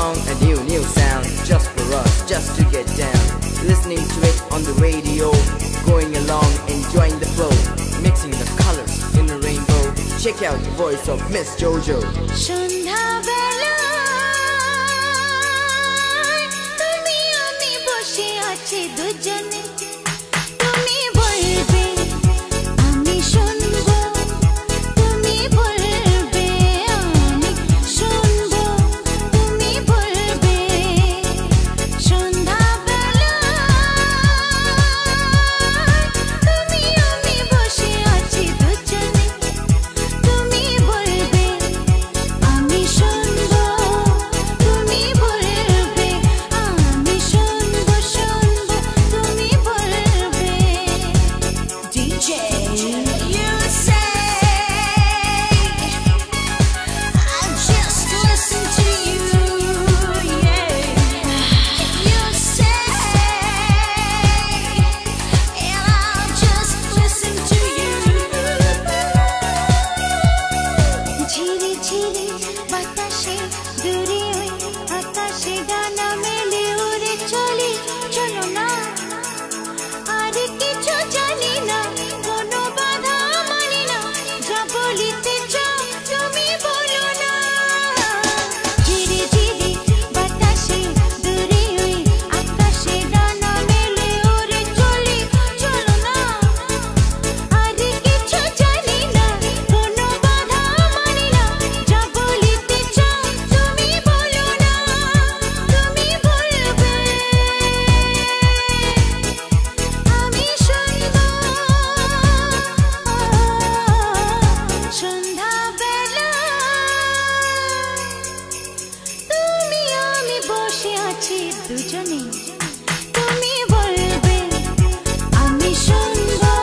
song, a new sound, just for us, just to get down. Listening to it on the radio, going along, enjoying the flow, mixing the colors in a rainbow. Check out the voice of Miss Jojo. সন্ধ্যা বেলায় তুমি আমি বসে আছি দুজনে, তুমি বলবে আমি শুনবো, তুমি বলবে আমি শুনবো, তুমি বলবে। সন্ধ্যা বেলায় তুমি আমি বসে আছি দুজনে, তুমি বলবে আমি শুনবো, তুমি বলবে আমি শুনবো, শুনবো তুমি বলবে। DJ, you say I just listen to you, yeah. You say and I'll just listen to you. ঝিরি ঝিরি বাতাসে দূরে ওই আকাশে ডানা মেলে উড়ে চলি, চলো না আর কিছু জানি না, কোনো বাধা মানি না, যা বলিতে চাও তুমি বলো না। ঝিরি ঝিরি বাতাসে দূরে ওই আকাশে ডানা মেলে উড়ে চলি, চলো না আর কিছু জানি না, কোনো বাধা মানি না, যা বলিতে চাও তুমি বলো না, তুমি বলবে আমি শুনবো। সন্ধ্যা বেলায় তুমি আমি বসে আছি দুজনে, তুমি বলবে আমি শুনবো,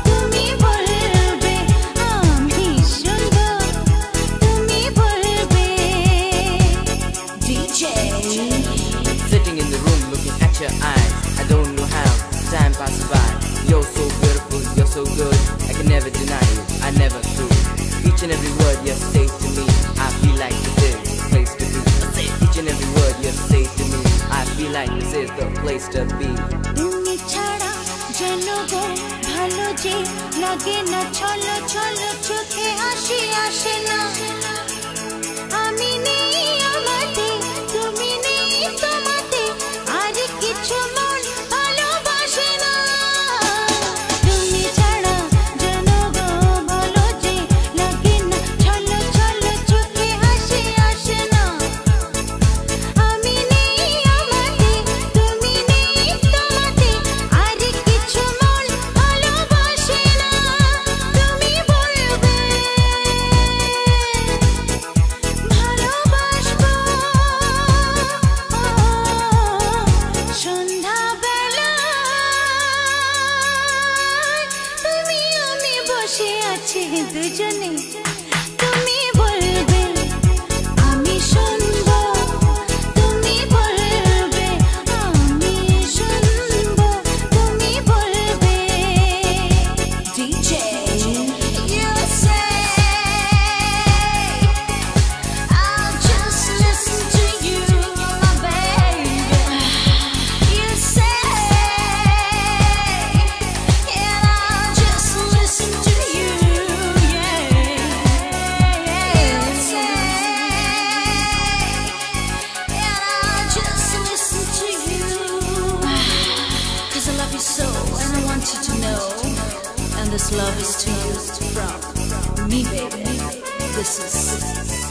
তুমি বলবে আমি শুনবো, তুমি বলবে। DJ, Sitting in the room looking at your eyes, I don't know how time passes by. You're so beautiful, you're so good, I can never deny you, I never do. Each and every word you say to me, I feel like this is the place to be. Each and every word you say to me, I feel like this is the place to be. তুমি ছাড়া যেন গো ভালো যে লাগে না, ছলো ছলো চোখে হাসি আসে না। আমি নেই আমাতে, তুমি নেই তোমাতে, আর কিছু মন ভালোবাসে না। তুমি ছাড়া যেন গো ভালো যে লাগে না, ছলো ছলো চোখে হাসি আসে না। আমি নেই আমাতে, তুমি নেই তোমাতে, আর কিছু মন ভালোবাসে না। তুমি বলবে ভালোবাসবো। সন্ধ্যা বেলায় তুমি আমি বসে আছি দুজনে, তুমি বলবে আমি শুনবো, তুমি বলবে আমি শুনবো, তুমি বলবে। DJ, you say I'll just listen to you, my baby. You say and I'll just listen to you, yeah. You say and I'll just listen to you, 'cause I love you so and I want you to know, and this love is to you from me, baby. This is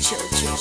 Jojo.